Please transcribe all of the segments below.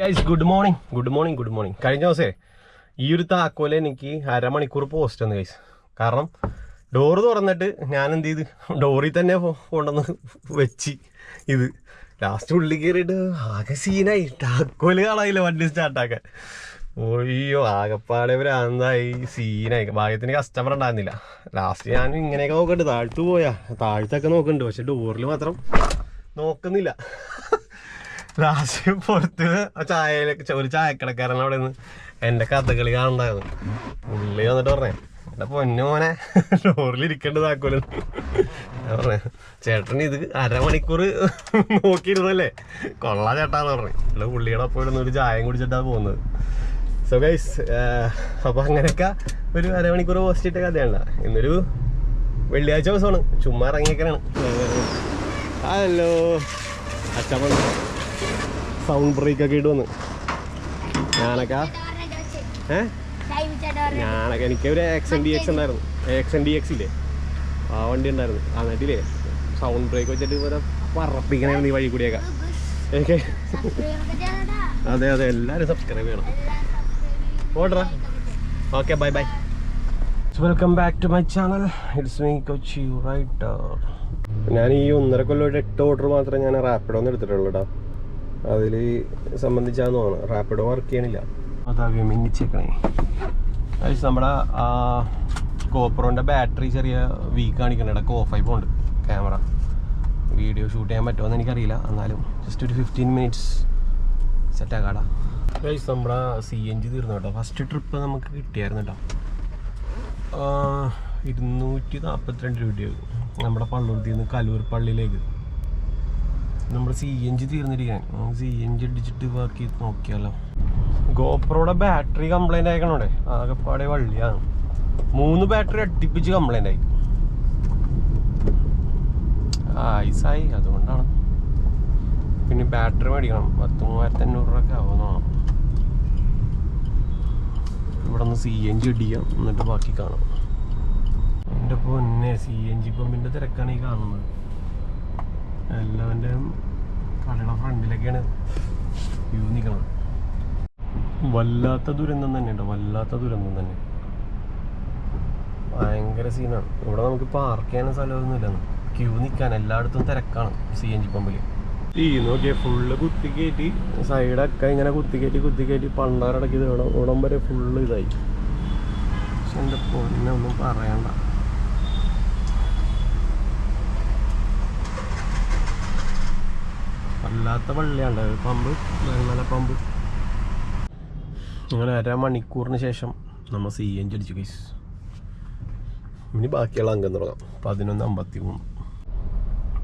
Guys good morning. കഴിഞ്ഞ ദിവസേ ഈ ഒരു താക്കോല് എനിക്ക് അരമണിക്കൂർ പോസ്റ്റ് വന്നു ഗൈസ്. കാരണം ഡോറ് തുറന്നിട്ട് ഞാൻ എന്ത് ചെയ്ത് ഡോറിൽ തന്നെ കൊണ്ടുവന്ന് വെച്ച് ഇത് ലാസ്റ്റ് ഉള്ളിൽ കയറിയിട്ട് ആകെ സീനായി. താക്കോല് കാണാനില്ല വണ്ടി സ്റ്റാർട്ടാക്കാൻ. ഓയ്യോ ആകെപ്പാടെ ഭ്രാന്തായി സീനായി. ഭാഗ്യത്തിന് കസ്റ്റമർ ഉണ്ടായിരുന്നില്ല. ലാസ്റ്റ് ഞാൻ ഇങ്ങനെയൊക്കെ നോക്കണ്ട്, താഴത്തൊക്കെ നോക്കുന്നുണ്ട്, പക്ഷെ ഡോറിൽ മാത്രം നോക്കുന്നില്ല. ലാസ്റ്റ് പുറത്ത് ഒരു ചായക്കടക്കാരൻ അവിടെ നിന്ന് എൻ്റെ കഥകളി കാണണ്ടായിരുന്നു. പുള്ളി വന്നിട്ട് പറഞ്ഞേ എൻ്റെ പൊന്നു മോനെ ഡോറിലിരിക്കേണ്ടത് താക്കോല്. ഞാൻ പറഞ്ഞേ ചേട്ടൻ ഇത് അരമണിക്കൂർ നോക്കിയിരുന്നല്ലേ, കൊള്ളാ ചേട്ടാന്ന് പറഞ്ഞു. അല്ല പുള്ളിയുടെ ഒപ്പം ഇടുന്ന ഒരു ചായയും കുടിച്ചിട്ടാണ് പോകുന്നത്. സോ ഗൈസ് അപ്പോൾ അങ്ങനെയൊക്കെ ഒരു അരമണിക്കൂർ പോസ്റ്റ് ഇട്ട കഥയാണ്. ഇന്നൊരു വെള്ളിയാഴ്ച ദിവസമാണ്, ചുമ്മാ ഇറങ്ങിയേക്കാനാണ്. ഹലോ അച്ഛൻ സൗണ്ട് ബ്രേക്ക് ഒക്കെ ഇട്ട് വന്ന് ഞാനൊക്കെ എനിക്കൊരു XNDX ഉണ്ടായിരുന്നു, XNDX ഇല്ലേ ആ വണ്ടി ഉണ്ടായിരുന്നു. എന്നിട്ടില്ലേ സൗണ്ട് ബ്രേക്ക് വെച്ചിട്ട് ഇവരെ പറപ്പിക്കണായിരുന്നു ഈ വഴി കൂടിയൊക്കെ. അതെ എല്ലാവരും സബ്സ്ക്രൈബ് ചെയ്യണം. ഓർഡറാ okay bye. Welcome back to my channel. It's me Kochi writer. ഞാൻ ഈ 1.5 കൊല്ലമായിട്ട് 8 ഓർഡർ മാത്രമേ ഞാൻ റാപ്പിഡോന്ന് എടുത്തിട്ടുള്ളൂ കേട്ടോ. അതിൽ സംബന്ധിച്ചാന്ന് തോന്നുന്നു റാപ്പിഡോ വർക്ക് ചെയ്യണില്ല. അതാകെ മിന്നിച്ചേക്കണേ. നമ്മുടെ GoProൻ്റെ ബാറ്ററി ചെറിയ വീക്ക് കാണിക്കുന്നുണ്ട്. ഓഫ് ആയി പോകുന്നുണ്ട് ക്യാമറ. വീഡിയോ ഷൂട്ട് ചെയ്യാൻ പറ്റുമോയെന്ന് എനിക്കറിയില്ല, എന്നാലും ജസ്റ്റ് ഒരു 15 മിനിറ്റ്സ് സെറ്റാക്കാടാ. നമ്മുടെ CNG തീർന്നു കേട്ടോ. ഫസ്റ്റ് ട്രിപ്പ് നമുക്ക് കിട്ടിയായിരുന്നു കേട്ടോ. 242 രൂപയായി നമ്മുടെ പള്ളുരുത്തിയിൽ നിന്ന് കലൂർ പള്ളിയിലേക്ക്. നമ്മുടെ CNG തീർന്നിരിക്കാൻ CNG അടിച്ചിട്ട് വർക്ക് ചെയ്ത് നോക്കിയാലോ. GoProയുടെ ബാറ്ററി കംപ്ലൈൻ്റ് ആയിക്കണോടെ ആകെപ്പാടെ വള്ളിയാണ്. 3 ബാറ്ററി അടിപ്പിച്ച് കംപ്ലൈൻ്റ് ആയി. ഐസായി, അതുകൊണ്ടാണ്. പിന്നെ ബാറ്ററി മേടിക്കണം, 10,500 രൂപയൊക്കെ ആവുമെന്നാണ്. ഇവിടെ നിന്ന് CNG അടിക്കാം, എന്നിട്ട് ബാക്കി കാണാം. എൻ്റെ പൊന്നെ CNG പമ്പിൻ്റെ തിരക്കാണ് ഈ കാണുന്നത്. എല്ലാവൻ്റെയും കടയുടെ ഫ്രണ്ടിലൊക്കെയാണ് വ്യൂ നിൽക്കുന്നത്. വല്ലാത്ത ദുരന്തം തന്നെ കേട്ടോ, വല്ലാത്ത ദുരന്തം തന്നെ. ഭയങ്കര സീനാണ്. ഇവിടെ നമുക്ക് പാർക്ക് ചെയ്യാനും സ്ഥലമൊന്നുമില്ല, ക്യൂ നിൽക്കാൻ എല്ലായിടത്തും തിരക്കാണ് CNG പമ്പിൽ. നോക്കിയാൽ ഫുള്ള് കുത്തിക്കയറ്റി, സൈഡൊക്കെ ഇങ്ങനെ കുത്തിക്കയറ്റി പണ്ടാരടക്കി ഇവിടം വരെ ഫുള്ള് ഇതായി. പക്ഷെ എൻ്റെ പൊന്നെ ഒന്നും പറയണ്ട. വല്ലാത്ത പള്ളിയാണ് പമ്പ്, നല്ല പമ്പ്. അങ്ങനെ അരമണിക്കൂറിന് ശേഷം നമ്മൾ CNG അടിച്ചു ഗൈസ്. ഇനി ബാക്കിയുള്ള അംഗം തുടങ്ങാം. 11:53.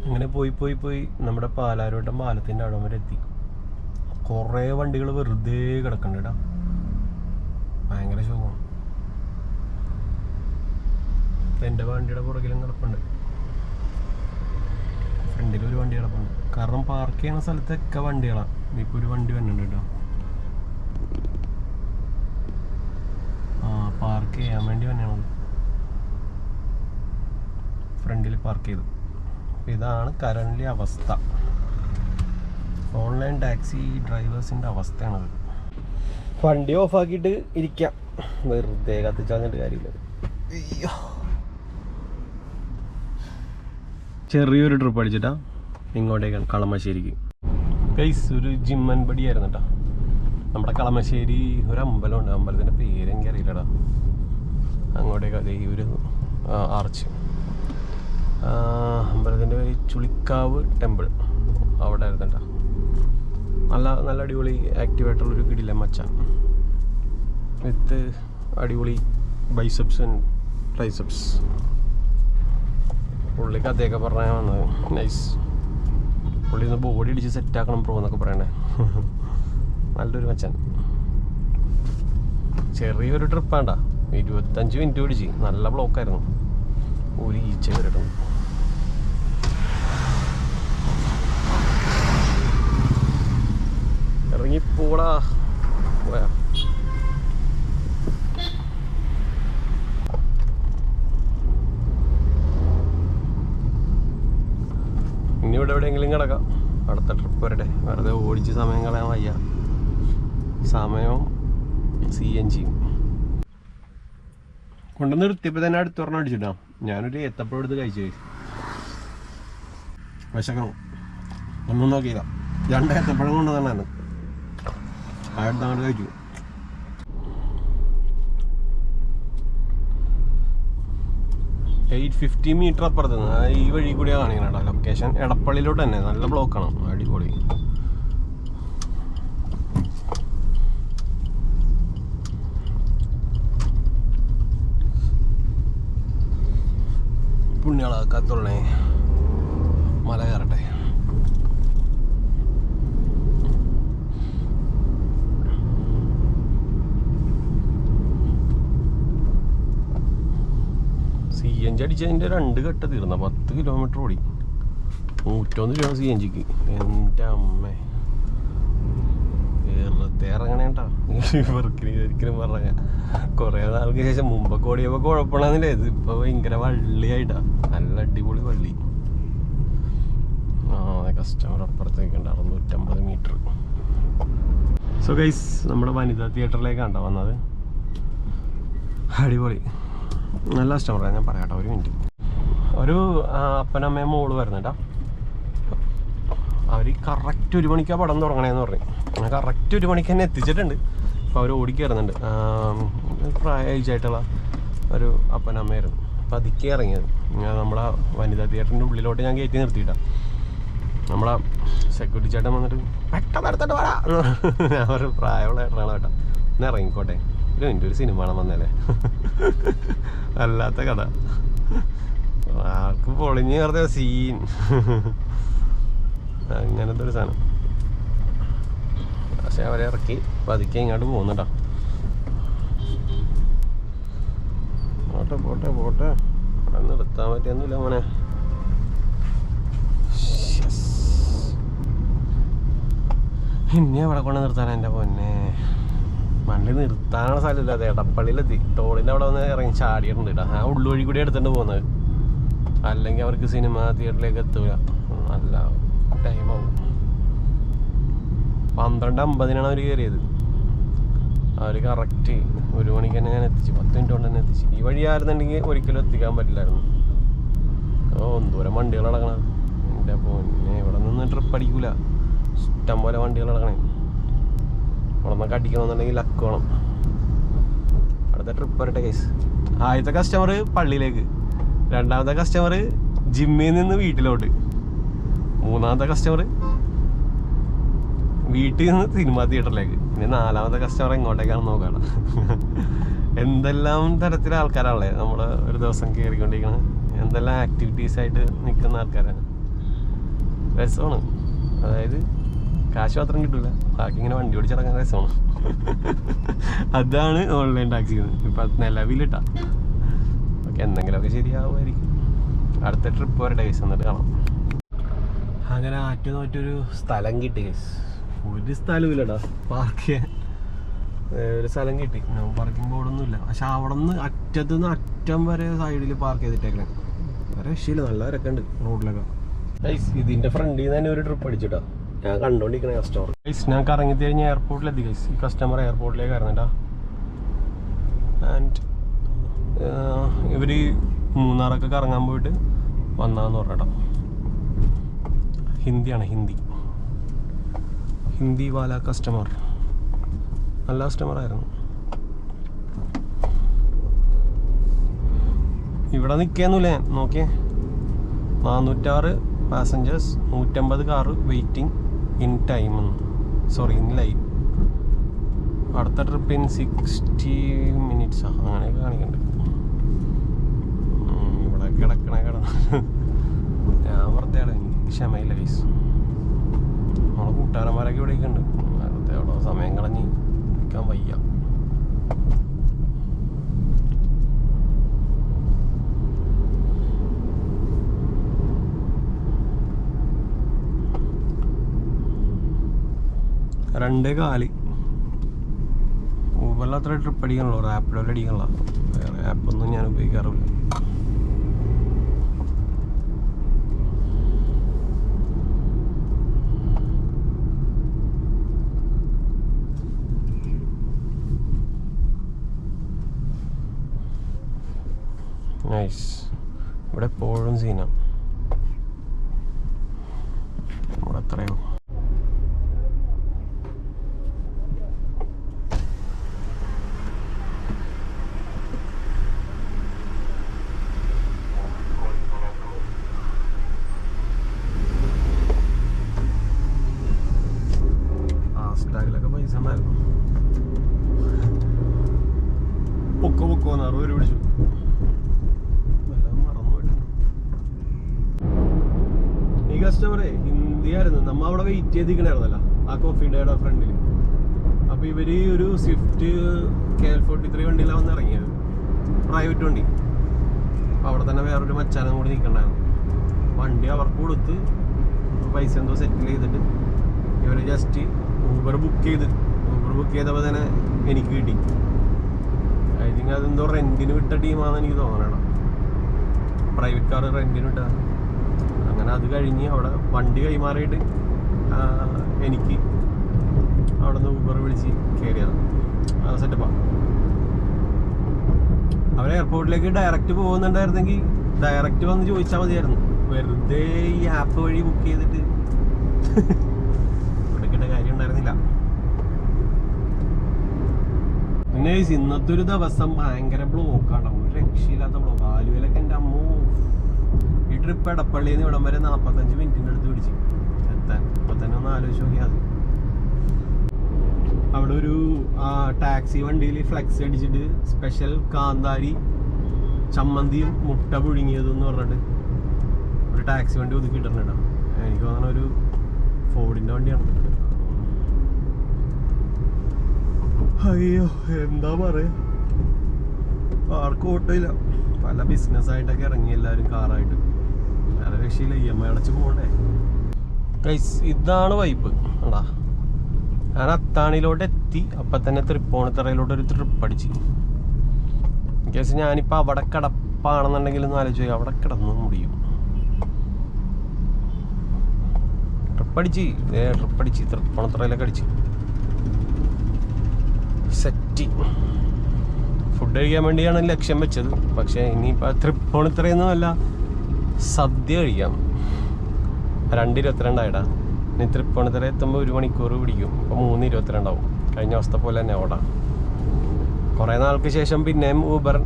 അങ്ങനെ പോയി നമ്മുടെ പാലാരോട്ടം പാലത്തിൻ്റെ അവിടെ വരെ എത്തി. കുറേ വണ്ടികൾ വെറുതെ കിടക്കണ്ട കേട്ടോ, ഭയങ്കര ശോകമാണ്. എൻ്റെ വണ്ടിയുടെ പുറകിലും കിടപ്പുണ്ട്, ഫ്രണ്ടിലൊരു വണ്ടി കിടപ്പുണ്ട്. കാരണം പാർക്ക് ചെയ്യുന്ന സ്ഥലത്തൊക്കെ വണ്ടികളാണ്. ഇപ്പോൾ ഒരു വണ്ടി വന്നിട്ടുണ്ട് കേട്ടോ, പാർക്ക് ചെയ്യാൻ വേണ്ടി തന്നെയാണ് ഫ്രണ്ടിൽ പാർക്ക് ചെയ്തു. ഇതാണ് കറൻ്റ് അവസ്ഥ. ഓൺലൈൻ ടാക്സി ഡ്രൈവേഴ്സിൻ്റെ അവസ്ഥയാണത്. വണ്ടി ഓഫാക്കിയിട്ട് ഇരിക്കാം, വെറുതെ കത്തിച്ചാഞ്ഞിട്ട് കാര്യമില്ല. ചെറിയൊരു ട്രിപ്പ് അടിച്ചിട്ടാ ഇങ്ങോട്ടേക്കാണ്, കളമശ്ശേരിക്ക്. ഗൈസ് ഒരു ജിമ്മൻ പടിയായിരുന്നു കേട്ടോ. നമ്മുടെ കളമശ്ശേരി ഒരു അമ്പലമുണ്ട്, അമ്പലത്തിൻ്റെ പേര് എനിക്കറിയില്ലടാ. അങ്ങോട്ടേക്ക് അതേ ഒരു ആർച്ച്, അമ്പലത്തിൻ്റെ പേര് ചുളിക്കാവ് ടെമ്പിൾ, അവിടെ ആയിരുന്നു കേട്ടോ. നല്ല അടിപൊളി ആക്റ്റീവായിട്ടുള്ളൊരു കിടില മച്ച വിത്ത് അടിപൊളി ബൈസെപ്സ് ആൻഡ് ട്രൈസെപ്സ്. പുള്ളി കഥയൊക്കെ പറഞ്ഞാൽ വന്നത് നൈസ്. പുള്ളി ഒന്ന് ബോഡി അടിച്ച് സെറ്റാക്കണം പ്രോ എന്നൊക്കെ പറയണേ. നല്ലൊരു മച്ചാൻ. ചെറിയൊരു ട്രിപ്പാണ്ട, 25 മിനിറ്റ് പിടിച്ച്. നല്ല ബ്ലോക്കായിരുന്നു, ഒരു ഈച്ച വരട്ടെ. ഇറങ്ങിപ്പോടാ പോയാ. ഇനി ഇവിടെ എവിടെയെങ്കിലും കിടക്കാം, അടുത്ത ട്രിപ്പ് വരട്ടെ. വെറുതെ ഓടിച്ച് സമയം കളയാൻ വയ്യ. സമയവും CNG കൊണ്ടുവന്ന് നിർത്തിയപ്പോൾ തന്നെ അടുത്ത് പറഞ്ഞ അടിച്ചിട്ടാ. ഞാനൊരു ഏത്തപ്പഴം എടുത്ത് കഴിച്ചു. വിശക്കണം ഒന്നും നോക്കിയില്ല. 2 ഏത്തപ്പഴം കൊണ്ടുവന്നാണ് അടുത്ത് അങ്ങോട്ട് കഴിച്ചു. $850 അപ്പുറത്ത് ഈ വഴി കൂടിയാണ് കാണിക്കണം. ലൊക്കേഷൻ എടപ്പള്ളിയിലോട്ട് തന്നെ. നല്ല ബ്ലോക്കാണ്. അടിപൊളി. പുണ്യാളാക്കാത്തുള്ളേ മല കയറട്ടെ. CNG അടിച്ചതിൻ്റെ 2 ഘട്ട തീർന്ന 10 കിലോമീറ്റർ ഓടി. 101 രൂപ CNGക്ക്. എൻ്റെ അമ്മേ കേരളത്തെ ഇറങ്ങണേട്ടാ. ഒരിക്കലും പറഞ്ഞ കുറേ നാൾക്ക് ശേഷം മുമ്പൊക്കെ ഓടിയപ്പോൾ കുഴപ്പമാണെന്നില്ല. ഇത് ഇപ്പോൾ ഭയങ്കര വള്ളിയായിട്ടാ. നല്ല അടിപൊളി വള്ളി. കസ്റ്റമർ അപ്പുറത്തേക്കുണ്ട്. 650 മീറ്റർ. സോ ഗൈസ്, നമ്മുടെ വനിതാ തിയേറ്ററിലേക്കാണ് വന്നത്. അടിപൊളി. നല്ല കസ്റ്റമറാണ്. ഞാൻ പറയാട്ടോ, ഒരു മിനിറ്റ്. ഒരു അപ്പനമ്മയും മോള് വരുന്നുണ്ടാ. അവർ കറക്റ്റ് 1 മണിക്കാണ് പടം തുടങ്ങണേന്ന് പറഞ്ഞു. കറക്റ്റ് 1 മണിക്ക് തന്നെ എത്തിച്ചിട്ടുണ്ട്. അപ്പോൾ അവർ ഓടിക്കയറുന്നുണ്ട്. പ്രായമായിട്ടുള്ള ഒരു അപ്പനമ്മയായിരുന്നു. അപ്പോൾ അതിക്ക് ഇറങ്ങിയത്. നമ്മളെ വനിതാ തിയേറ്ററിൻ്റെ ഉള്ളിലോട്ട് ഞാൻ കയറ്റി നിർത്തിയിട്ടാണ്. നമ്മളെ സെക്യൂരിറ്റി ചേട്ടൻ വന്നിട്ട് പെട്ടെന്ന് എടുത്തിട്ട് വേടാ. ഞാൻ ഒരു പ്രായമുള്ള ഏട്ടനാണ് കേട്ടോ. ഒന്ന് ഇറങ്ങിക്കോട്ടെ, ഒരു മിനിറ്റ്, ഒരു സിനിമ കാണാൻ വന്നല്ലേ. അല്ലാത്ത കഥ. ആൾക്ക് പൊളിഞ്ഞ് കയറുന്ന സീൻ. അങ്ങനത്തെ ഒരു സാധനം. പക്ഷെ അവരെ ഇറക്കി പതുക്കെ ഇങ്ങോട്ട് പോകുന്നുണ്ടോ. പോട്ടെ പോട്ടെ പോട്ടെ. അവിടെ നിർത്താൻ പറ്റിയൊന്നുമില്ല മോനെ. ഇനി അവിടെ കൊണ്ട് നിർത്താൻ എൻ്റെ പൊന്നെ. വണ്ടി നിർത്താനുള്ള സ്ഥലമില്ല. അത് എടപ്പള്ളിയിലെത്തി. ടോളിൻ്റെ അവിടെ വന്ന് ഇറങ്ങി ചാടിയിട്ടുണ്ട് കേട്ടോ. ആ ഉള്ളുവഴി കൂടി എടുത്തിട്ട് പോകുന്നത്. അല്ലെങ്കിൽ അവർക്ക് സിനിമ തിയേറ്ററിലേക്ക് എത്തൂല. നല്ല ടൈമാവും. 12:50 അവർ കയറിയത്. അവർ കറക്റ്റ് 1 മണിക്ക് തന്നെ ഞാൻ എത്തിച്ചു. 10 മിനിറ്റ് കൊണ്ട് തന്നെ എത്തിച്ചു. ഈ വഴി ആയിരുന്നുണ്ടെങ്കിൽ ഒരിക്കലും എത്തിക്കാൻ പറ്റില്ലായിരുന്നു. എന്തോരം വണ്ടികൾ നടക്കണം എൻ്റെ പൊന്നെ. ഇവിടെ നിന്ന് ട്രിപ്പ് അടിക്കൂല. ഇഷ്ടം പോലെ വണ്ടികൾ നടക്കണേ. ഇവിടെ നിന്നൊക്കെ അടിക്കണമെന്നുണ്ടെങ്കിൽ ലക്ക് വേണം. അടുത്ത ട്രിപ്പ് വരട്ടെ കേസ്. ആദ്യത്തെ കസ്റ്റമർ പള്ളിയിലേക്ക്, 2ാമത്തെ കസ്റ്റമർ ജിമ്മിൽ നിന്ന് വീട്ടിലോട്ട്, 3ാമത്തെ കസ്റ്റമർ വീട്ടിൽ നിന്ന് സിനിമ തിയേറ്ററിലേക്ക്, ഇനി 4ാമത്തെ കസ്റ്റമർ എങ്ങോട്ടേക്കാണ് നോക്കണം. എന്തെല്ലാം തരത്തിലെ ആൾക്കാരാണല്ലേ നമ്മൾ ഒരു ദിവസം കയറിക്കൊണ്ടിരിക്കുന്നത്. എന്തെല്ലാം ആക്ടിവിറ്റീസായിട്ട് നിൽക്കുന്ന ആൾക്കാരാണ്. രസമാണ്. അതായത് കാശ് മാത്രം കിട്ടൂല, ബാക്കി ഇങ്ങനെ വണ്ടി ഓടിച്ചിറങ്ങാൻ രസമാണ്. അതാണ് ഓൺലൈൻ ടാക്സി. ഇപ്പം നിലവിലിട്ടാ. ഓക്കെ, എന്തെങ്കിലുമൊക്കെ ശരിയാവുമായിരിക്കും. അടുത്ത ട്രിപ്പ് വരെ ഡേയ്സ് എന്നിട്ട് കാണാം. അങ്ങനെ ആറ്റൊരു സ്ഥലം കിട്ടി കേസ്. ഒരു സ്ഥലവും ഇല്ലടാ പാർക്ക് ചെയ്യാൻ. ഒരു സ്ഥലം കിട്ടി. പാർക്കിംഗ് ബോർഡൊന്നുമില്ല. പക്ഷെ അവിടെ നിന്ന് അറ്റത്തുനിന്ന് അറ്റം വരെ സൈഡിൽ പാർക്ക് ചെയ്തിട്ടേക്കണേ. വേറെ രക്ഷയില്ല. നല്ല തിരക്കുണ്ട് റോഡിലൊക്കെ. ഇതിൻ്റെ ഫ്രണ്ടിൽ നിന്ന് തന്നെ ഒരു ട്രിപ്പ് അടിച്ചിട്ടാ ഞാൻ കണ്ടോണ്ടിരിക്കണ കസ്റ്റമർ. ഞാൻ കറങ്ങി കഴിഞ്ഞ് എയർപോർട്ടിലെത്തി ഗൈസ്. ഈ കസ്റ്റമർ എയർപോർട്ടിലേക്ക് ഇറങ്ങണ്ടാ. ആൻഡ് ഇവർ മൂന്നാറൊക്കെ കറങ്ങാൻ പോയിട്ട് വന്നാന്ന് പറഞ്ഞാ. ഹിന്ദിയാണ്, ഹിന്ദി വാല കസ്റ്റമർ. നല്ല കസ്റ്റമറായിരുന്നു. ഇവിടെ നിൽക്കുകയെന്നില്ല. നോക്കിയേ, 406 passengers, 150 car waiting in time, sorry in line. അടുത്ത ട്രിപ്പ് ഇൻ 60 മിനിറ്റ്സ് അങ്ങനെയൊക്കെ കാണിക്കുന്നുണ്ട്. ഇവിടെ കിടക്കണ ഞാൻ വെറുതെയാണ്. എനിക്ക് ക്ഷമയില്ല ഗൈസ്. നമ്മളെ കൂട്ടുകാരന്മാരൊക്കെ ഇവിടെയൊക്കെ ഉണ്ട്. വെറുതെ അവിടെ സമയം കളഞ്ഞ് നിൽക്കാൻ വയ്യ. രണ്ടേ കാല്. ഊബറിൽ അത്ര ട്രിപ്പ് അടിക്കണല്ലോ, റാപ്പിഡോയിൽ അടിക്കണല്ലോ. വേറെ ആപ്പൊന്നും ഞാൻ ഉപയോഗിക്കാറില്ല. നൈസ്. ഇവിടെ എപ്പോഴും സീനാണ്. ഇവിടെ എത്രയോ ഫാസ്ടാഗിലൊക്കെ പൈസ ഉണ്ടായിരുന്നു. പൊക്കോ 60 രൂപ പിടിച്ചു. ഈ കസ്റ്റമറെ ഹിന്ദിയായിരുന്നു. നമ്മ അവിടെ വെയിറ്റ് ചെയ്തിരിക്കണായിരുന്നല്ലോ ആ കോഫി ഡേയുടെ ഫ്രണ്ടിൽ. അപ്പൊ ഇവര് ഒരു സ്വിഫ്റ്റ് KL43 വണ്ടിയിലാണ് വന്ന് ഇറങ്ങിയത്, പ്രൈവറ്റ് വണ്ടി. അപ്പൊ അവിടെ തന്നെ വേറൊരു മച്ചാനും കൂടി നിൽക്കണ്ടായിരുന്നു. വണ്ടി അവർക്ക് കൊടുത്ത് പൈസ എന്തോ സെറ്റിൽ ചെയ്തിട്ട് ഇവര് ജസ്റ്റ് ഊബർ ബുക്ക് ചെയ്തപ്പോൾ തന്നെ എനിക്ക് കിട്ടി. ഐ തിങ്ക് അതെന്തോ റെന്റിന് വിട്ട ടീമാണെന്ന് എനിക്ക് തോന്നണം. പ്രൈവറ്റ് കാർ റെന്റിന് വിട്ട. അങ്ങനെ അത് കഴിഞ്ഞ് അവിടെ വണ്ടി കൈമാറിയിട്ട് എനിക്ക് അവിടെ നിന്ന് ഊബർ വിളിച്ച് കയറിയതാണ്. സെറ്റപ്പാണ്. അവർ എയർപോർട്ടിലേക്ക് ഡയറക്റ്റ് പോകുന്നുണ്ടായിരുന്നെങ്കിൽ ഡയറക്റ്റ് വന്ന് ചോദിച്ചാൽ മതിയായിരുന്നു. വെറുതെ ഈ ആപ്പ് വഴി ബുക്ക് ചെയ്തിട്ട് കൊടുക്കേണ്ട കാര്യം ഉണ്ടായിരുന്നില്ല. പിന്നെ ഇന്നത്തെ ഒരു ദിവസം ഭയങ്കര ബ്ലോക്കാണ്. ഒരു രക്ഷയില്ലാത്ത ബ്ലോക്ക്. ആലുവയിലൊക്കെ എൻ്റെ അമ്മോ, ഈ ട്രിപ്പ് എടപ്പള്ളിയിൽ നിന്ന് ഇവിടം വരെ 45 മിനിറ്റിൻ്റെ അടുത്ത് പിടിച്ച് എത്താൻ. അപ്പൊ തന്നെ ഒന്ന് ആലോചിച്ച് നോക്കിയാൽ മതി. അവിടെ ഒരു ടാക്സി വണ്ടിയിൽ ഫ്ലെക്സ് അടിച്ചിട്ട് സ്പെഷ്യൽ കാന്താരി ചമ്മന്തിയും മുട്ട പുഴുങ്ങിയതും എന്ന് പറഞ്ഞിട്ട് ഒരു ടാക്സി വണ്ടി ഒതുക്കിയിട്ടുണ്ട്. എനിക്ക് തോന്നുന്ന ഒരു ഫോർഡിൻ്റെ വണ്ടിയാണ്. അയ്യോ, എന്താ പറയാ, ആർക്കും ഓട്ടോയില്ല. പല ബിസിനസ്സായിട്ടൊക്കെ ഇറങ്ങി എല്ലാവരും കാറായിട്ട്. വേറെ രക്ഷയില്ല, EMI അടച്ച് പോകണ്ടേ. ഗൈസ്, ഇതാണ് വൈബ്. ഉണ്ടാ, ഞാൻ അത്താണിയിലോട്ട് എത്തി. അപ്പം തന്നെ തൃപ്പൂണിത്തറയിലോട്ട് ഒരു ട്രിപ്പ് അടിച്ച്. കേസ് ഞാനിപ്പോൾ അവിടെ കിടപ്പാണെന്നുണ്ടെങ്കിൽ ഒന്ന് ആലോചിച്ചു, അവിടെ കിടന്നു മുടിയും. ട്രിപ്പടിച്ച് തൃപ്പൂണിത്തറയിലൊക്കെ അടിച്ച് സെറ്റ്. ഫുഡ് കഴിക്കാൻ വേണ്ടിയാണ് ലക്ഷ്യം വെച്ചത്. പക്ഷേ ഇനിയിപ്പോൾ തൃപ്പൂണിത്തറയൊന്നുമല്ല, സദ്യ കഴിക്കാം. 2:22 ആയിട്ടാ. ഇനി തൃപ്പൂണിത്തറ എത്തുമ്പോൾ 1 മണിക്കൂർ പിടിക്കും. ഇപ്പോൾ 3:22 ആവും. കഴിഞ്ഞ ദിവസത്തെ പോലെ തന്നെ ഓടാം. കുറേ നാൾക്ക് ശേഷം പിന്നെയും ഊബർ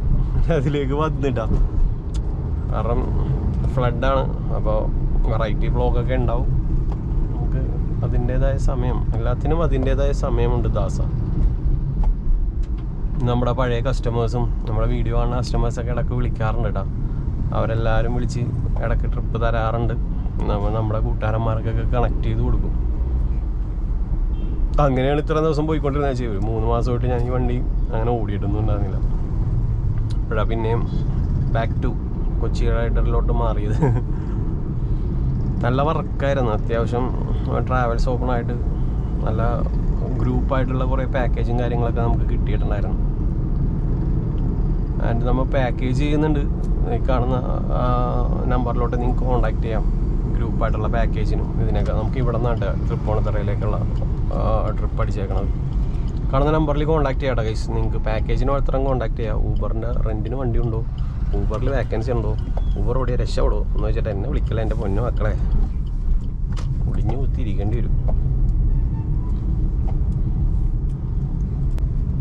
അതിലേക്ക് വന്നിട്ടാ. കാരണം ഫ്ലഡാണ്. അപ്പോൾ വെറൈറ്റി വ്ളോഗൊക്കെ ഉണ്ടാവും. നമുക്ക് അതിൻ്റേതായ സമയം, എല്ലാത്തിനും അതിൻ്റേതായ സമയമുണ്ട് ദാസ. നമ്മുടെ പഴയ കസ്റ്റമേഴ്സും നമ്മുടെ വീഡിയോ കാണുന്ന കസ്റ്റമേഴ്സൊക്കെ ഇടയ്ക്ക് വിളിക്കാറുണ്ട് കേട്ടോ. അവരെല്ലാവരും വിളിച്ച് ഇടയ്ക്ക് ട്രിപ്പ് തരാറുണ്ട്. നമ്മുടെ കൂട്ടുകാരന്മാർക്കൊക്കെ കണക്ട് ചെയ്ത് കൊടുക്കും. അങ്ങനെയാണ് ഇത്ര ദിവസം പോയിക്കൊണ്ടിരുന്നത്. ചെയ്യും 3 മാസമായിട്ട് ഞാൻ ഈ വണ്ടി അങ്ങനെ ഓടിയിട്ടൊന്നും ഉണ്ടായിരുന്നില്ല. അപ്പോഴാണ് പിന്നെയും ബാക്ക് ടു കൊച്ചി റൈഡറിലോട്ട് മാറിയത്. നല്ല വർക്കായിരുന്നു. അത്യാവശ്യം ട്രാവൽസ് ഓപ്പണായിട്ട് നല്ല ഗ്രൂപ്പായിട്ടുള്ള കുറേ പാക്കേജും കാര്യങ്ങളൊക്കെ നമുക്ക് കിട്ടിയിട്ടുണ്ടായിരുന്നു. ആൻഡ് നമ്മൾ പാക്കേജ് ചെയ്യുന്നുണ്ട്. ഈ കാണുന്ന നമ്പറിലോട്ട് നിങ്ങൾക്ക് കോൺടാക്ട് ചെയ്യാം. ഗ്രൂപ്പായിട്ടുള്ള പാക്കേജിനും ഇതിനൊക്കെ നമുക്ക് ഇവിടെ നിന്നാണ് തൃപ്പൂണിത്തറയിലേക്കുള്ള ട്രിപ്പ് അടിച്ചേക്കണത്. കാണുന്ന നമ്പറിൽ കോൺടാക്ട് ചെയ്യാം ഗൈസ്. നിങ്ങൾക്ക് പാക്കേജിന് മാത്രം കോൺടാക്ട് ചെയ്യാം. ഊബറിൻ്റെ റെൻറ്റിന് വണ്ടി ഉണ്ടോ, ഊബറിൽ വേക്കൻസി ഉണ്ടോ, ഊബർ ഓടിയ രക്ഷപ്പെടോ എന്ന് വെച്ചിട്ട് എന്നെ വിളിക്കല. എൻ്റെ പൊന്നു മക്കളെ, ഒടിഞ്ഞു കുത്തിയിരിക്കേണ്ടി വരും.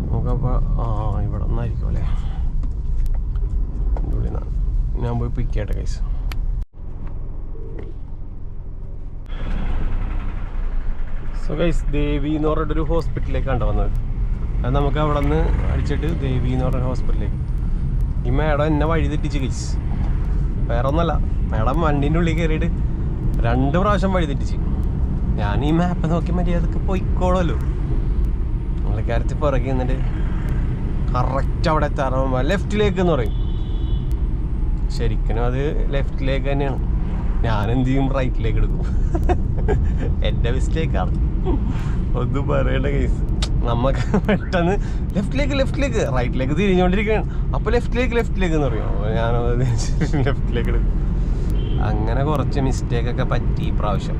നമുക്കപ്പോൾ ഇവിടെ നിന്നായിരിക്കും അല്ലേ. ഞാൻ പോയി പിക്ക് ചെയ്യട്ടെ ഗൈസ്. സോ ഗൈസ്, ദേവി എന്ന് പറഞ്ഞിട്ടൊരു ഹോസ്പിറ്റലിലേക്കാണ് വന്നത്. അത് നമുക്ക് അവിടെ നിന്ന് അടിച്ചിട്ട് ദേവി എന്ന് പറഞ്ഞ ഹോസ്പിറ്റലിലേക്ക്. ഈ മേഡം എന്നെ വഴി തെറ്റിച്ച് ഗൈസ്. വേറെ ഒന്നല്ല, മേഡം വണ്ടീൻ്റെ ഉള്ളിൽ കയറിയിട്ട് 2 പ്രാവശ്യം വഴി തെറ്റിച്ച്. ഞാൻ ഈ മാപ്പ് നോക്കി മര്യാദക്ക് പോയിക്കോളല്ലോ. പുള്ളിക്കാരത്തിൽ പുറകെ എന്നിട്ട് കറക്റ്റ് അവിടെ എത്താറാകുമ്പോൾ ലെഫ്റ്റിലേക്ക് എന്ന് പറയും. ശരിക്കും അത് ലെഫ്റ്റിലേക്ക് തന്നെയാണ്. ഞാൻ എന്ത് ചെയ്യും, റൈറ്റിലേക്ക് എടുക്കും. എൻ്റെ മിസ്റ്റേക്കാണ്, ഒന്നും പറയേണ്ട കേസ്. നമുക്ക് പെട്ടെന്ന് ലെഫ്റ്റിലേക്ക് റൈറ്റിലേക്ക് തിരിഞ്ഞുകൊണ്ടിരിക്കുകയാണ്. അപ്പോൾ ലെഫ്റ്റിലേക്ക് എന്ന് പറയും. ഞാനത് ലെഫ്റ്റിലേക്ക് എടുക്കും. അങ്ങനെ കുറച്ച് മിസ്റ്റേക്കൊക്കെ പറ്റി ഈ പ്രാവശ്യം.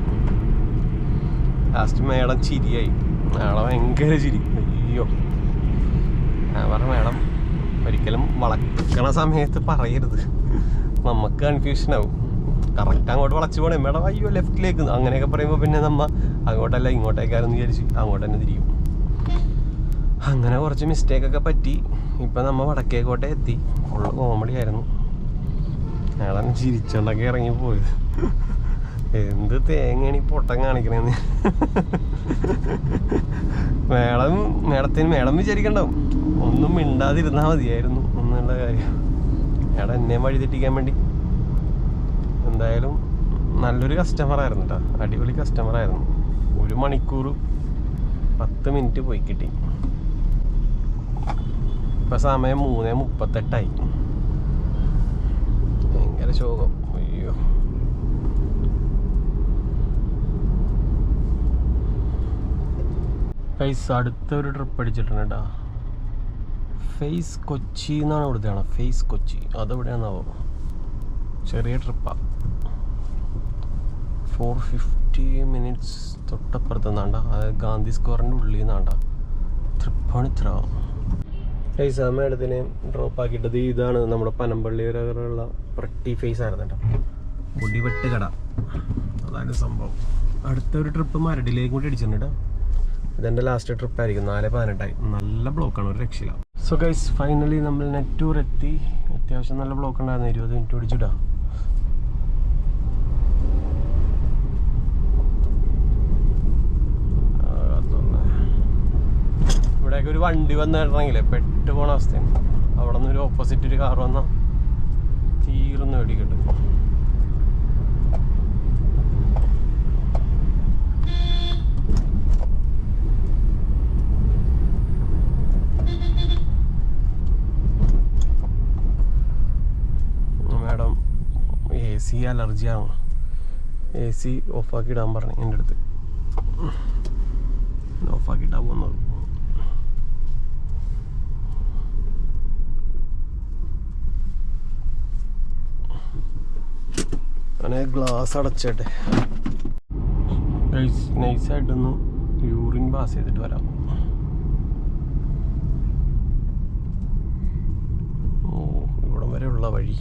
Last madam ചിരിയായി. മേഡം ഭയങ്കര ചിരി. അയ്യോ, ഞാൻ പറഞ്ഞു മേഡം ഒരിക്കലും വളക്കണ സമയത്ത് പറയരുത്, നമുക്ക് കൺഫ്യൂഷൻ ആവും. കറക്റ്റ് അങ്ങോട്ട് വളച്ച് പോകണം, എമ്മയുടെ അയ്യോ ലെഫ്റ്റിലേക്ക് അങ്ങനെയൊക്കെ പറയുമ്പോൾ പിന്നെ നമ്മ അങ്ങോട്ടല്ല ഇങ്ങോട്ടേക്കാരെന്ന് വിചാരിച്ച് അങ്ങോട്ട് തന്നെ തിരിയും. അങ്ങനെ കുറച്ച് മിസ്റ്റേക്കൊക്കെ പറ്റി. ഇപ്പം നമ്മൾ വടക്കേക്കോട്ടെ എത്തി. ഫുള്ള് കോമഡി ആയിരുന്നു. അയാളെ ചിരിച്ചോണ്ടൊക്കെ ഇറങ്ങിപ്പോയത്. എന്ത് തേങ്ങയാണ് ഈ പൊട്ടം കാണിക്കണേന്ന്. മേഡം വിചാരിക്കണ്ടാവും ഒന്നും മിണ്ടാതിരുന്നാൽ മതിയായിരുന്നു എന്നുള്ള കാര്യം. മേഡം എന്നെ വഴി തെറ്റിക്കാൻ വേണ്ടി. എന്തായാലും നല്ലൊരു കസ്റ്റമറായിരുന്നു കേട്ടോ, അടിപൊളി കസ്റ്റമറായിരുന്നു. 1 മണിക്കൂർ 10 മിനിറ്റ് പോയി കിട്ടി. ഇപ്പം സമയം 3:38. ഭയങ്കര ശോകം. അയ്യോ, ഫേസ് അടുത്തൊരു ട്രിപ്പ് അടിച്ചിട്ടുണ്ട് കേട്ടോ. ഫേസ് കൊച്ചി എന്നാണ് ഇവിടുത്തെയാണ്. ഫേസ് കൊച്ചി അതെവിടെയാണെന്നാവോ. ചെറിയ ട്രിപ്പാണ്. 450 മിനിറ്റ്സ് തൊട്ടപ്പുറത്ത് നിന്നാണ്ട, അതായത് ഗാന്ധി സ്ക്വയറിൻ്റെ ഉള്ളിൽ നിന്നാണ്ട. തൃപ്പൂണിത്തുറ ഫേസ് ആ മേഡത്തിനെ ഡ്രോപ്പ് ആക്കിയിട്ടത്. ഇതാണ് നമ്മുടെ പനമ്പള്ളി വരെയുള്ള പ്രട്ടി ഫേസ് ആയിരുന്നു കേട്ടോ. മുടിവെട്ട് കട അതാണ് സംഭവം. അടുത്തൊരു ട്രിപ്പ് മരടിലേക്ക് കൂടി അടിച്ചിട്ടുണ്ട് കേട്ടോ. ഇതെൻ്റെ ലാസ്റ്റ് ട്രിപ്പായിരിക്കും. 4:18 നല്ല ബ്ലോക്കാണ്, ഒരു രക്ഷയില്ല. സോ ഗൈസ് ഫൈനലി നമ്മൾ നെറ്റൂർ എത്തി. അത്യാവശ്യം നല്ല ബ്ലോക്ക് ഉണ്ടായിരുന്നു. 20 മിനിറ്റ് ഓടിച്ചിടാം. ഇവിടെയൊക്കെ ഒരു വണ്ടി വന്നിട്ടുണ്ടെങ്കിലേ പെട്ട് പോണ അവസ്ഥയാണ്. അവിടെ നിന്ന് ഒരു ഓപ്പോസിറ്റ് ഒരു കാർ വന്നാൽ തീർന്ന് വെടിക്കിട്ടും. മാഡം AC അലർജിയാണ്. AC ഓഫാക്കി ഇടാൻ പറഞ്ഞു എൻ്റെ അടുത്ത്. ഓഫാക്കിയിട്ടാണ് പോകുന്നത്. അങ്ങനെ ഗ്ലാസ് അടച്ചേട്ടെ. നൈസായിട്ടൊന്ന് യൂറിൻ പാസ് ചെയ്തിട്ട് വരാം. ഓ, ഇവിടം വരെ ഉള്ള വഴി.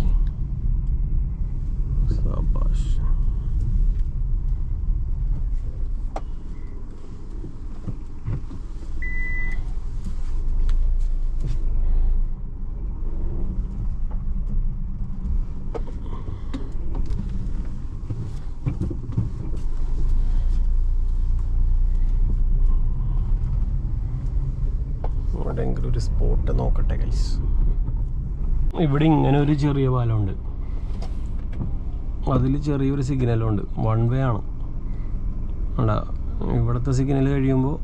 സാബാഷ്. എവിടെയെങ്കിലും ഒരു സ്പോട്ട് നോക്കട്ടെ ഗൈസ്. ഇവിടെ ഇങ്ങനെ ഒരു ചെറിയ പാലമുണ്ട്, അതിൽ ചെറിയൊരു സിഗ്നലുണ്ട്. 1 വേ ആണ്. അല്ല, ഇവിടുത്തെ സിഗ്നൽ കഴിയുമ്പോൾ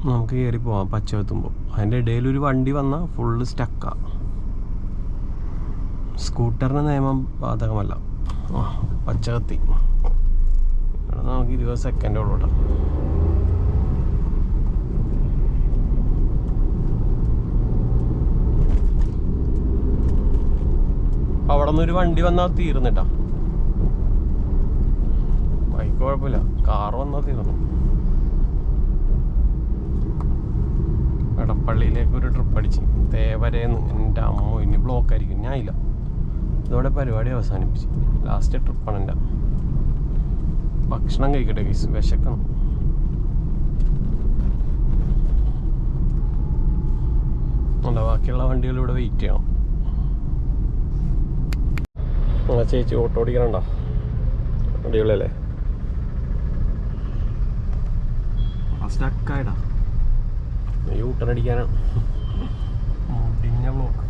നമുക്ക് കയറി പോവാം പച്ച എത്തുമ്പോൾ. അതിൻ്റെ ഇടയിലൊരു വണ്ടി വന്നാൽ ഫുള്ള് സ്റ്റക്കാണ്. സ്കൂട്ടറിന് നിയമം ബാധകമല്ല. പച്ച കത്തി. ഇവിടെ നമുക്ക് 20 സെക്കൻഡ് ഉള്ളൂ കേട്ടോ. അവിടെ നിന്നൊരു വണ്ടി വന്നാൽ തീർന്നിട്ടാ. ബൈക്ക് കുഴപ്പമില്ല, കാർ വന്നാൽ തീർന്നു. എടപ്പള്ളിയിലേക്ക് ഒരു ട്രിപ്പ് അടിച്ച് തേവരേന്ന്. എൻ്റെ അമ്മ ഇനി ബ്ലോക്ക് ആയിരിക്കും. ഞാൻ ഇല്ല, ഇതോടെ പരിപാടി അവസാനിപ്പിച്ച്. ലാസ്റ്റ് ട്രിപ്പാണ് എൻ്റെ. ഭക്ഷണം കഴിക്കട്ടെ ഗൈസ്, വിശക്കണം. അല്ല, ബാക്കിയുള്ള വണ്ടികൾ ഇവിടെ വെയിറ്റ് ചെയ്യണം. ചേച്ചി ഓട്ടോ ഓടിക്കണണ്ട, അടിപൊളിയല്ലേ. സ്റ്റക്കായിടാ, യൂട്ടൺ അടിക്കാനാണ്. മുടിഞ്ഞ ബ്ലോക്ക്.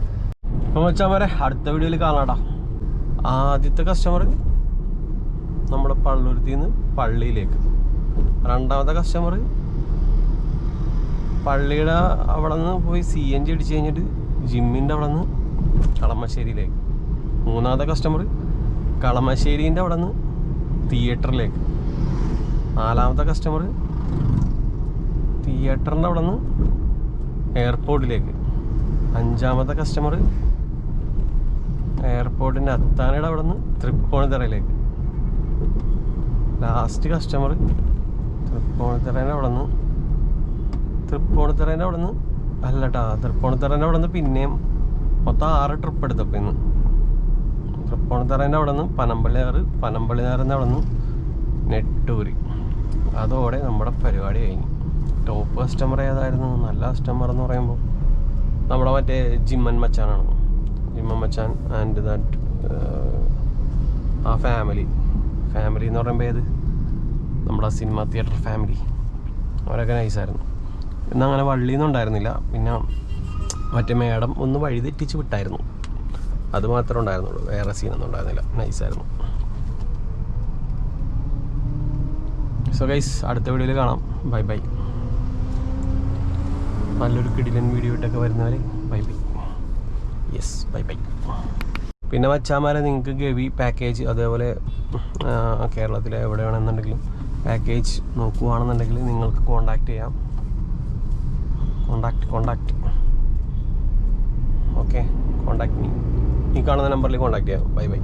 അപ്പം വെച്ചാൽ വരെ അടുത്ത വീഡിയോയിൽ കാണാടാ. ആദ്യത്തെ കസ്റ്റമർ നമ്മുടെ പള്ളുരുത്തിയിൽ നിന്ന് പള്ളിയിലേക്ക്. രണ്ടാമത്തെ കസ്റ്റമർ പള്ളിയുടെ അവിടെ നിന്ന് പോയി CNG അടിച്ച് കഴിഞ്ഞിട്ട് ജിമ്മിൻ്റെ അവിടെ നിന്ന് കളമശ്ശേരിയിലേക്ക്. മൂന്നാമത്തെ കസ്റ്റമർ കളമശ്ശേരീൻ്റെ അവിടെ നിന്ന് തിയേറ്ററിലേക്ക്. നാലാമത്തെ കസ്റ്റമർ തിയേറ്ററിൻ്റെ അവിടെ നിന്ന് എയർപോർട്ടിലേക്ക്. അഞ്ചാമത്തെ കസ്റ്റമർ എയർപോർട്ടിൻ്റെ അത്താനയുടെ അവിടെ നിന്ന് തൃപ്പൂണിത്തുറയിലേക്ക്. ലാസ്റ്റ് കസ്റ്റമർ തൃപ്പൂണിത്തുറേൻ്റെ അവിടെ നിന്ന് തൃപ്പൂണിത്തുറേൻ്റെ അവിടെ നിന്ന് പിന്നെയും മൊത്തം 6 ട്രിപ്പ് എടുത്തപ്പോൾ ഇന്ന്. തൃപ്പൂണിത്തറേൻ്റെ അവിടെ നിന്ന് പനമ്പള്ളിയാറിൻ്റെ അവിടെ നിന്ന് നെട്ടൂരി. അതോടെ നമ്മുടെ പരിപാടി കഴിഞ്ഞു. ടോപ്പ് കസ്റ്റമർ ഏതായിരുന്നു? നല്ല കസ്റ്റമർ എന്ന് പറയുമ്പോൾ നമ്മുടെ മറ്റേ ജിമ്മൻ മച്ചാനാണ്. ജിമ്മൻ മച്ചാൻ ആൻഡ് ദാറ്റ് ആ ഫാമിലി എന്ന് പറയുമ്പോൾ ഏത് നമ്മുടെ സിനിമ തിയേറ്റർ ഫാമിലി, അവരൊക്കെ നൈസായിരുന്നു. ഇന്നങ്ങനെ വള്ളിയൊന്നും ഉണ്ടായിരുന്നില്ല. പിന്നെ മറ്റേ മേഡം ഒന്ന് വഴി തെറ്റിച്ച് വിട്ടായിരുന്നു, അത് മാത്രമേ ഉണ്ടായിരുന്നുള്ളൂ. വേറെ സീനൊന്നും ഉണ്ടായിരുന്നില്ല. നൈസായിരുന്നു. സോ ഗൈസ്, അടുത്ത വീഡിയോയിൽ കാണാം. Bye bye. നല്ലൊരു കിടിലൻ വീഡിയോ ഇട്ടൊക്കെ വരുന്നവരെ bye bye. Yes, bye bye. പിന്നെ മച്ചാമാരെ, നിങ്ങൾക്ക് ഗവി പാക്കേജ് അതേപോലെ കേരളത്തിലെ എവിടെ വേണമെന്നുണ്ടെങ്കിലും പാക്കേജ് നോക്കുകയാണെന്നുണ്ടെങ്കിൽ നിങ്ങൾക്ക് കോണ്ടാക്ട് ചെയ്യാം. Contact okay, contact me. ഈ കാണുന്ന നമ്പറിൽ കോണ്ടാക്ട് ചെയ്യാം. Bye bye.